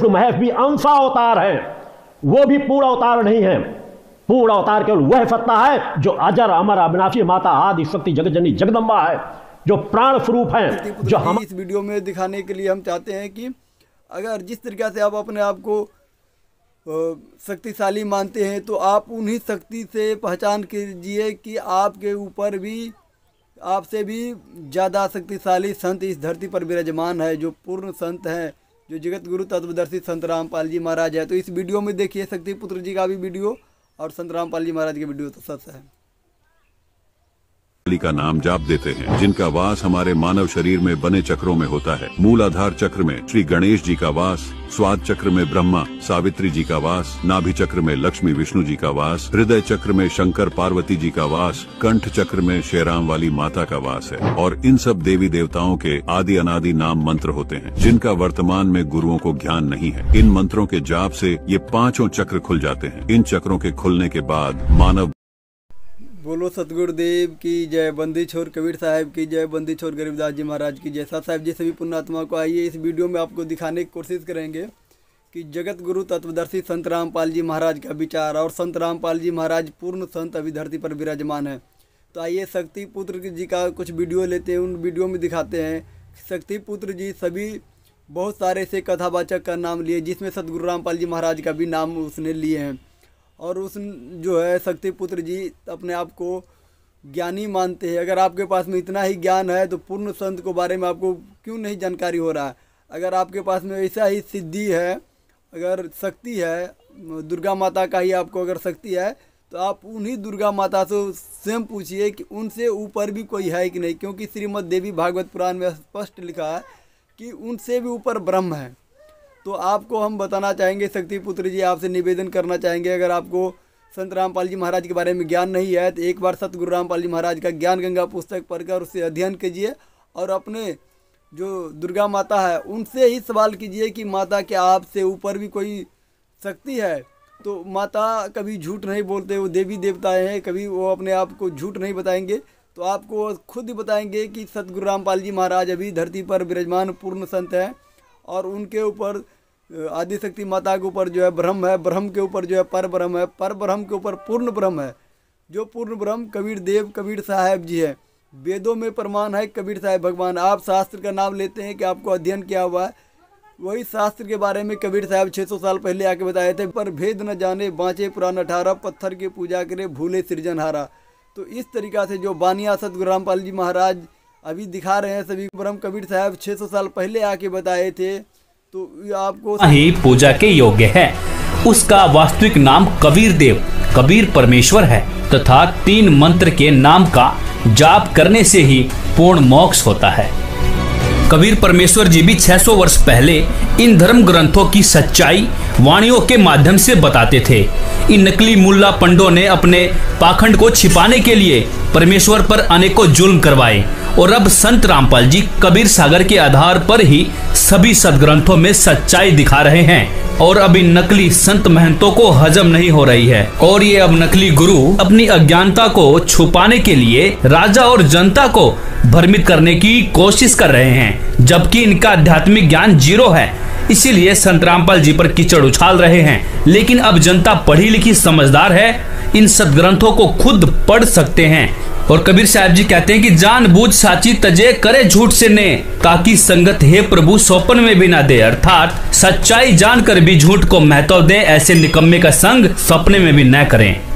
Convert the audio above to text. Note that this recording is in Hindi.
विष्णु महेश भी अंशा अवतार है, वो भी पूर्ण अवतार नहीं है। पूर्ण अवतार केवल वह सत्ता है जो अजर अमर अविनाशी माता आदि शक्ति जगत जननी जगदम्बा है, जो प्राण स्वरूप है। जो हम इस वीडियो में दिखाने के लिए हम चाहते हैं कि अगर जिस तरीके से आप अपने आप को शक्तिशाली मानते हैं तो आप उन्हीं शक्ति से पहचान कीजिए कि आपके ऊपर भी, आपसे भी ज़्यादा शक्तिशाली संत इस धरती पर विराजमान है, जो पूर्ण संत हैं, जो जगत गुरु तत्वदर्शी संत रामपाल जी महाराज है। तो इस वीडियो में देखिए शक्तिपुत्र जी का भी वीडियो और संत रामपाल जी महाराज के वीडियो तो सच है। का नाम जाप देते हैं, जिनका वास हमारे मानव शरीर में बने चक्रों में होता है। मूलाधार चक्र में श्री गणेश जी का वास, स्वाद चक्र में ब्रह्मा सावित्री जी का वास, नाभि चक्र में लक्ष्मी विष्णु जी का वास, हृदय चक्र में शंकर पार्वती जी का वास, कंठ चक्र में शेराम वाली माता का वास है। और इन सब देवी देवताओं के आदि अनादि नाम मंत्र होते हैं, जिनका वर्तमान में गुरुओं को ज्ञान नहीं है। इन मंत्रों के जाप से ये पांचों चक्र खुल जाते हैं। इन चक्रों के खुलने के बाद मानव बोलो सतगुरुदेव की जय, बंदी छोर कबीर साहब की जय, बंदी छोर गरीबदास जी महाराज की जय। साथ साहब जी सभी पुण्यात्मा को आइए इस वीडियो में आपको दिखाने की कोशिश करेंगे कि जगत गुरु तत्वदर्शी संत रामपाल जी महाराज का विचार, और संत रामपाल जी महाराज पूर्ण संत अभी धरती पर विराजमान है। तो आइए शक्तिपुत्र जी का कुछ वीडियो लेते हैं, उन वीडियो में दिखाते हैं। शक्तिपुत्र जी सभी बहुत सारे से कथावाचक का नाम लिए, जिसमें सतगुरु रामपाल जी महाराज का भी नाम उसने लिए हैं। और उस जो है शक्तिपुत्र जी अपने आप को ज्ञानी मानते हैं। अगर आपके पास में इतना ही ज्ञान है तो पूर्ण संत को बारे में आपको क्यों नहीं जानकारी हो रहा है? अगर आपके पास में ऐसा ही सिद्धि है, अगर शक्ति है, दुर्गा माता का ही आपको अगर शक्ति है, तो आप उन्हीं दुर्गा माता से स्वयं पूछिए कि उनसे ऊपर भी कोई है कि नहीं, क्योंकि श्रीमद् देवी भागवत पुराण में स्पष्ट लिखा है कि उनसे भी ऊपर ब्रह्म है। तो आपको हम बताना चाहेंगे, शक्तिपुत्र जी आपसे निवेदन करना चाहेंगे, अगर आपको संत रामपाल जी महाराज के बारे में ज्ञान नहीं है तो एक बार सतगुरु रामपाल जी महाराज का ज्ञान गंगा पुस्तक पढ़कर उससे अध्ययन कीजिए, और अपने जो दुर्गा माता है उनसे ही सवाल कीजिए कि माता क्या आपसे ऊपर भी कोई शक्ति है? तो माता कभी झूठ नहीं बोलते, वो देवी देवताएँ हैं, कभी वो अपने आप को झूठ नहीं बताएंगे। तो आपको खुद ही बताएंगे कि सतगुरु रामपाल जी महाराज अभी धरती पर विराजमान पूर्ण संत हैं, और उनके ऊपर आदिशक्ति माता के ऊपर जो है ब्रह्म है, ब्रह्म के ऊपर जो है पर ब्रह्म है, पर ब्रह्म के ऊपर पूर्ण ब्रह्म है। जो पूर्ण ब्रह्म कबीर देव कबीर साहब जी है, वेदों में प्रमाण है कबीर साहब भगवान। आप शास्त्र का नाम लेते हैं कि आपको अध्ययन किया हुआ है, वही शास्त्र के बारे में कबीर साहब 600 साल पहले आके बताए थे। पर भेद न जाने बाँचे पुराण 18, पत्थर की पूजा करे भूले सृजनहारा। तो इस तरीक़ा से जो बानिया सतगुरु रामपाल जी महाराज अभी दिखा रहे हैं सभी ब्रह्म, कबीर साहब 600 साल पहले आके बताए थे। तो आपको ही पूजा के योग्य है। उसका वास्तविक नाम कबीर देव कबीर परमेश्वर है, तथा 3 मंत्र के नाम का जाप करने से ही पूर्ण मोक्ष होता है। कबीर परमेश्वर जी भी 600 वर्ष पहले इन धर्म ग्रंथों की सच्चाई वाणियों के माध्यम से बताते थे। इन नकली मुल्ला पंडों ने अपने पाखंड को छिपाने के लिए परमेश्वर पर अनेकों जुल्म करवाए, और अब संत रामपाल जी कबीर सागर के आधार पर ही सभी सदग्रंथों में सच्चाई दिखा रहे हैं। और अब इन नकली संत महंतों को हजम नहीं हो रही है, और ये अब नकली गुरु अपनी अज्ञानता को छुपाने के लिए राजा और जनता को भ्रमित करने की कोशिश कर रहे हैं, जबकि इनका आध्यात्मिक ज्ञान 0 है। इसीलिए संत रामपाल जी पर कीचड़ उछाल रहे हैं। लेकिन अब जनता पढ़ी लिखी समझदार है, इन सदग्रंथों को खुद पढ़ सकते हैं। और कबीर साहब जी कहते हैं कि जानबूझ साची तजे करे झूठ से ने, ताकि संगत हे प्रभु सौपन में भी ना दे। अर्थात सच्चाई जानकर भी झूठ को महत्व दें, ऐसे निकम्मे का संग सपने में भी न करें।